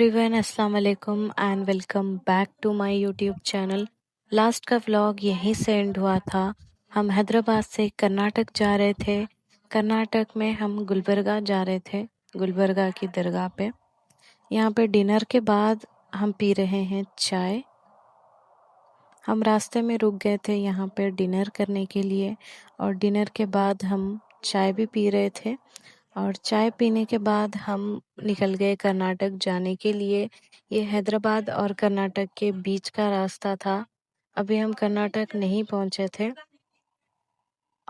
Everyone, अस्सलाम वालेकुम and welcome back to my YouTube channel. Last का व्लॉग यहीं से एंड हुआ था। हम हैदराबाद से कर्नाटक जा रहे थे। कर्नाटक में हम गुलबर्गा जा रहे थे, गुलबर्गा की दरगाह पे। यहाँ पे डिनर के बाद हम पी रहे हैं चाय। हम रास्ते में रुक गए थे यहाँ पे डिनर करने के लिए और डिनर के बाद हम चाय भी पी रहे थे और चाय पीने के बाद हम निकल गए कर्नाटक जाने के लिए। ये हैदराबाद और कर्नाटक के बीच का रास्ता था। अभी हम कर्नाटक नहीं पहुंचे थे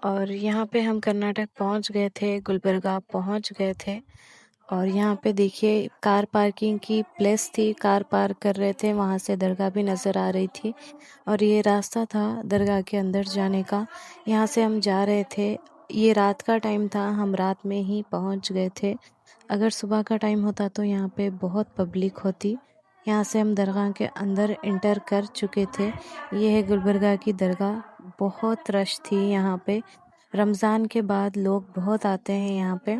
और यहाँ पे हम कर्नाटक पहुंच गए थे, गुलबर्गा पहुंच गए थे। और यहाँ पे देखिए कार पार्किंग की प्लेस थी, कार पार्क कर रहे थे, वहाँ से दरगाह भी नज़र आ रही थी और ये रास्ता था दरगाह के अंदर जाने का। यहाँ से हम जा रहे थे। ये रात का टाइम था, हम रात में ही पहुँच गए थे। अगर सुबह का टाइम होता तो यहाँ पे बहुत पब्लिक होती। यहाँ से हम दरगाह के अंदर इंटर कर चुके थे। ये है गुलबर्गा की दरगाह। बहुत रश थी यहाँ पे। रमज़ान के बाद लोग बहुत आते हैं यहाँ पे।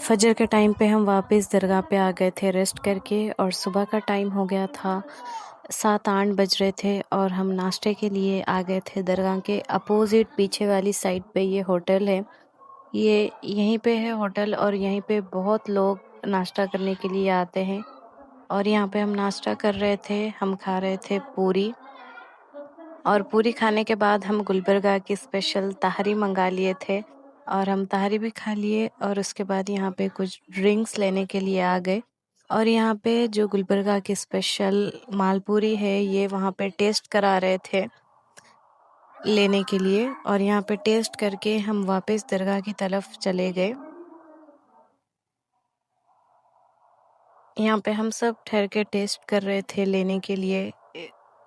फजर के टाइम पे हम वापस दरगाह पे आ गए थे रेस्ट करके और सुबह का टाइम हो गया था, 7-8 बज रहे थे और हम नाश्ते के लिए आ गए थे दरगाह के अपोजिट पीछे वाली साइड पे। ये होटल है, ये यहीं पे है होटल और यहीं पे बहुत लोग नाश्ता करने के लिए आते हैं। और यहाँ पे हम नाश्ता कर रहे थे, हम खा रहे थे पूरी और पूरी खाने के बाद हम गुलबर्गा की स्पेशल ताहरी मंगा लिए थे और हम ताहरी भी खा लिए और उसके बाद यहाँ पे कुछ ड्रिंक्स लेने के लिए आ गए। और यहाँ पे जो गुलबर्गा की स्पेशल मालपूरी है ये वहाँ पे टेस्ट करा रहे थे लेने के लिए और यहाँ पे टेस्ट करके हम वापस दरगाह की तरफ चले गए। यहाँ पे हम सब ठहर के टेस्ट कर रहे थे लेने के लिए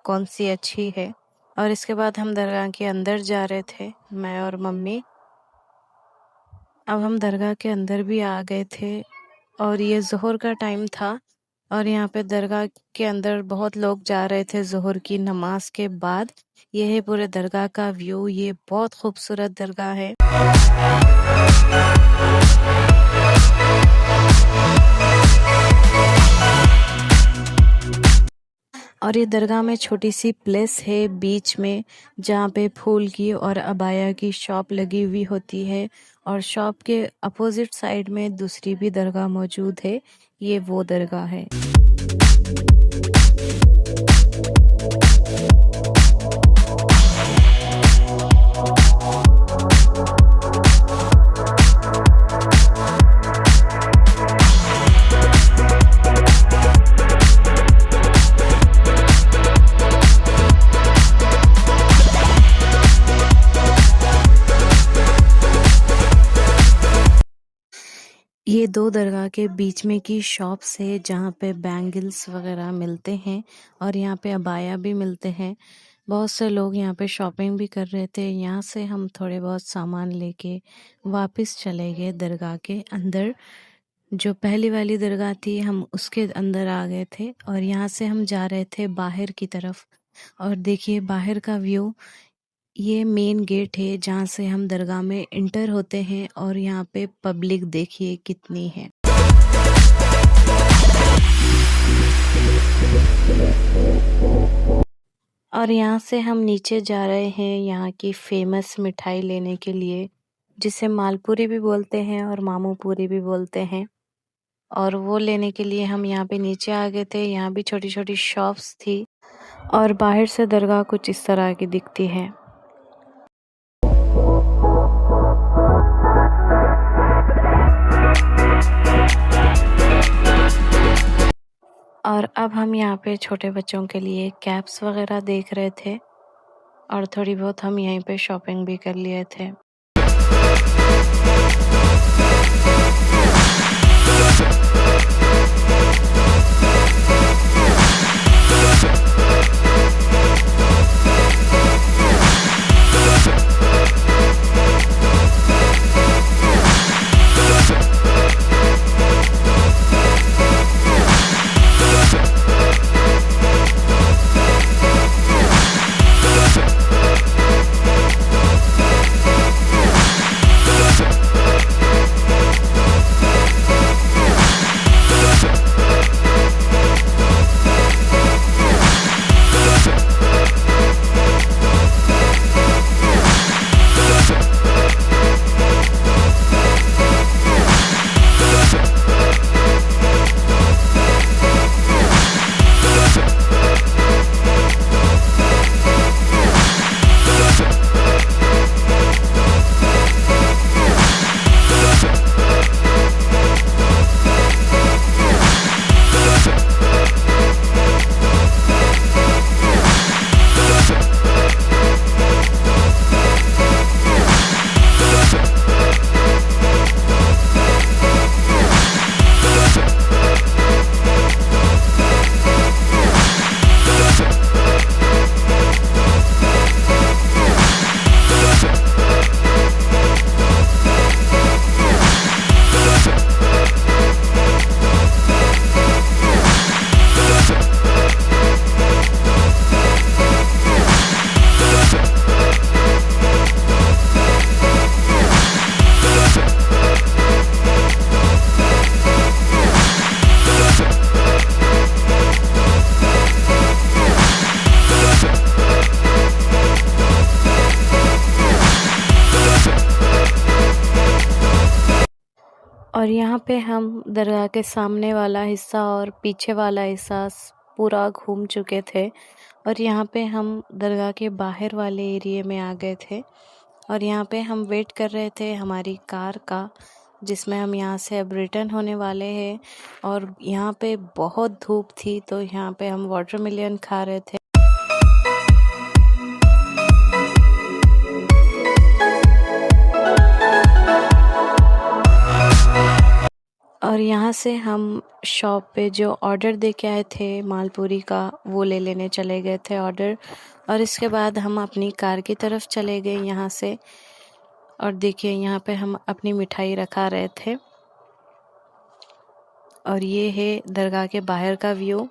कौन सी अच्छी है। और इसके बाद हम दरगाह के अंदर जा रहे थे, मैं और मम्मी। अब हम दरगाह के अंदर भी आ गए थे और ये ज़ोहर का टाइम था और यहाँ पे दरगाह के अंदर बहुत लोग जा रहे थे ज़ोहर की नमाज के बाद। ये है पूरे दरगाह का व्यू। ये बहुत खूबसूरत दरगाह है। और ये दरगाह में छोटी सी प्लेस है बीच में जहाँ पे फूल की और अबाया की शॉप लगी हुई होती है और शॉप के अपोजिट साइड में दूसरी भी दरगाह मौजूद है। ये वो दरगाह है। ये दो दरगाह के बीच में की शॉप्स है जहाँ पे बैंगल्स वगैरह मिलते हैं और यहाँ पे अबाया भी मिलते हैं। बहुत से लोग यहाँ पे शॉपिंग भी कर रहे थे। यहाँ से हम थोड़े बहुत सामान लेके वापस चले गए दरगाह के अंदर। जो पहली वाली दरगाह थी हम उसके अंदर आ गए थे और यहाँ से हम जा रहे थे बाहर की तरफ। और देखिए बाहर का व्यू, ये मेन गेट है जहाँ से हम दरगाह में इंटर होते हैं और यहाँ पे पब्लिक देखिए कितनी है। और यहाँ से हम नीचे जा रहे हैं यहाँ की फेमस मिठाई लेने के लिए, जिसे मालपूरी भी बोलते हैं और मामू पूरी भी बोलते हैं। और वो लेने के लिए हम यहाँ पे नीचे आ गए थे। यहाँ भी छोटी छोटी शॉप्स थी और बाहर से दरगाह कुछ इस तरह की दिखती है। और अब हम यहाँ पे छोटे बच्चों के लिए कैप्स वगैरह देख रहे थे और थोड़ी बहुत हम यहीं पे शॉपिंग भी कर लिए थे। और यहाँ पे हम दरगाह के सामने वाला हिस्सा और पीछे वाला हिस्सा पूरा घूम चुके थे और यहाँ पे हम दरगाह के बाहर वाले एरिया में आ गए थे और यहाँ पे हम वेट कर रहे थे हमारी कार का, जिसमें हम यहाँ से अब रिटर्न होने वाले हैं। और यहाँ पे बहुत धूप थी तो यहाँ पे हम वाटरमेलन खा रहे थे। और यहाँ से हम शॉप पे जो ऑर्डर दे के आए थे मालपूरी का, वो ले लेने चले गए थे ऑर्डर। और इसके बाद हम अपनी कार की तरफ चले गए यहाँ से। और देखिए यहाँ पे हम अपनी मिठाई रखा रहे थे और ये है दरगाह के बाहर का व्यू।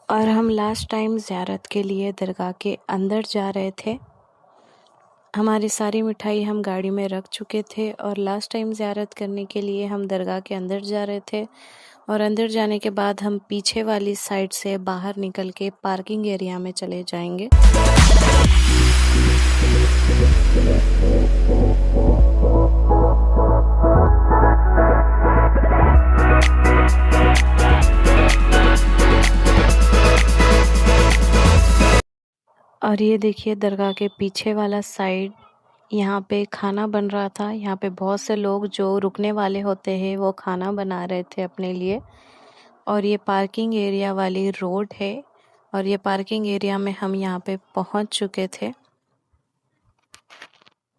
और हम लास्ट टाइम ज़ियारत के लिए दरगाह के अंदर जा रहे थे। हमारी सारी मिठाई हम गाड़ी में रख चुके थे और लास्ट टाइम ज़ियारत करने के लिए हम दरगाह के अंदर जा रहे थे। और अंदर जाने के बाद हम पीछे वाली साइड से बाहर निकल के पार्किंग एरिया में चले जाएंगे। और ये देखिए दरगाह के पीछे वाला साइड, यहाँ पे खाना बन रहा था। यहाँ पे बहुत से लोग जो रुकने वाले होते हैं वो खाना बना रहे थे अपने लिए। और ये पार्किंग एरिया वाली रोड है और ये पार्किंग एरिया में हम यहाँ पे पहुँच चुके थे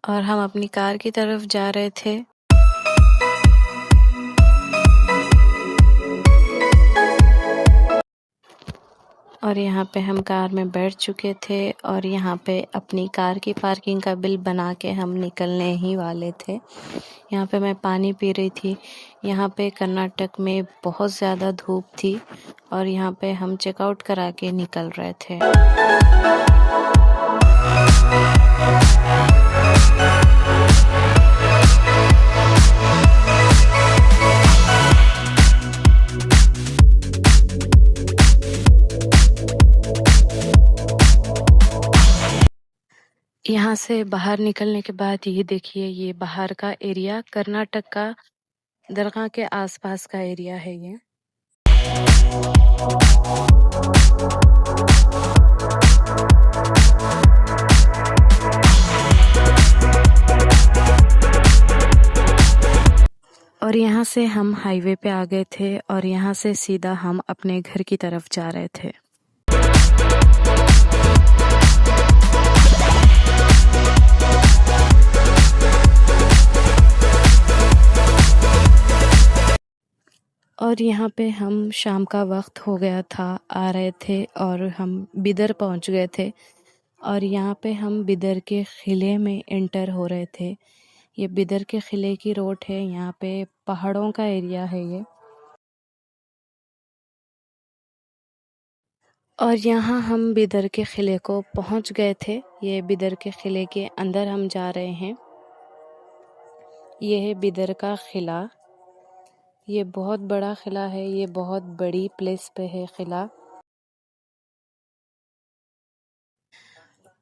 और हम अपनी कार की तरफ जा रहे थे। और यहाँ पे हम कार में बैठ चुके थे और यहाँ पे अपनी कार की पार्किंग का बिल बना के हम निकलने ही वाले थे। यहाँ पे मैं पानी पी रही थी। यहाँ पे कर्नाटक में बहुत ज़्यादा धूप थी और यहाँ पे हम चेकआउट करा के निकल रहे थे। यहाँ से बाहर निकलने के बाद ये देखिए, ये बाहर का एरिया कर्नाटक का दरगाह के आसपास का एरिया है ये। और यहाँ से हम हाईवे पे आ गए थे और यहाँ से सीधा हम अपने घर की तरफ जा रहे थे। और यहाँ पे हम शाम का वक्त हो गया था, आ रहे थे और हम बिदर पहुँच गए थे। और यहाँ पे हम बिदर के क़िले में एंटर हो रहे थे। ये बिदर के क़िले की रोड है, यहाँ पे पहाड़ों का एरिया है ये। और यहाँ हम बिदर के क़िले को पहुँच गए थे। ये बिदर के क़िले के अंदर हम जा रहे हैं। ये है बिदर का क़िला। ये बहुत बड़ा क़िला है, ये बहुत बड़ी प्लेस पे है क़िला।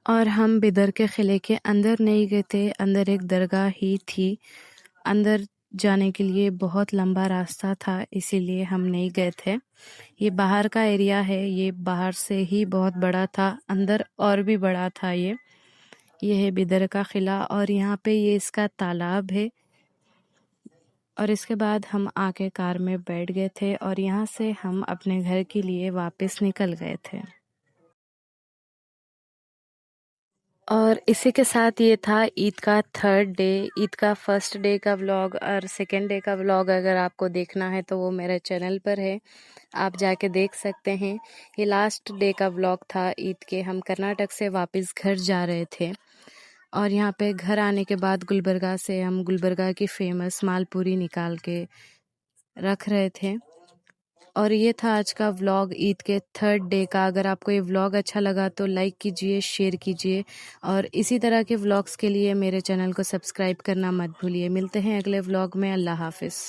और हम बिदर के क़िले के अंदर नहीं गए थे, अंदर एक दरगाह ही थी। अंदर जाने के लिए बहुत लंबा रास्ता था, इसीलिए हम नहीं गए थे। ये बाहर का एरिया है, ये बाहर से ही बहुत बड़ा था, अंदर और भी बड़ा था ये। ये है बिदर का क़िला और यहाँ पे ये इसका तालाब है। और इसके बाद हम आके कार में बैठ गए थे और यहाँ से हम अपने घर के लिए वापस निकल गए थे। और इसी के साथ ये था ईद का 3rd डे। ईद का 1st डे का व्लॉग और 2nd डे का व्लॉग अगर आपको देखना है तो वो मेरे चैनल पर है, आप जाके देख सकते हैं। ये लास्ट डे का व्लॉग था ईद के। हम कर्नाटक से वापस घर जा रहे थे और यहाँ पे घर आने के बाद गुलबर्गा से हम गुलबर्गा की फ़ेमस मालपूरी निकाल के रख रहे थे। और ये था आज का व्लॉग ईद के 3rd डे का। अगर आपको ये व्लॉग अच्छा लगा तो लाइक कीजिए, शेयर कीजिए और इसी तरह के व्लॉग्स के लिए मेरे चैनल को सब्सक्राइब करना मत भूलिए। मिलते हैं अगले व्लॉग में। अल्लाह हाफ़िज़।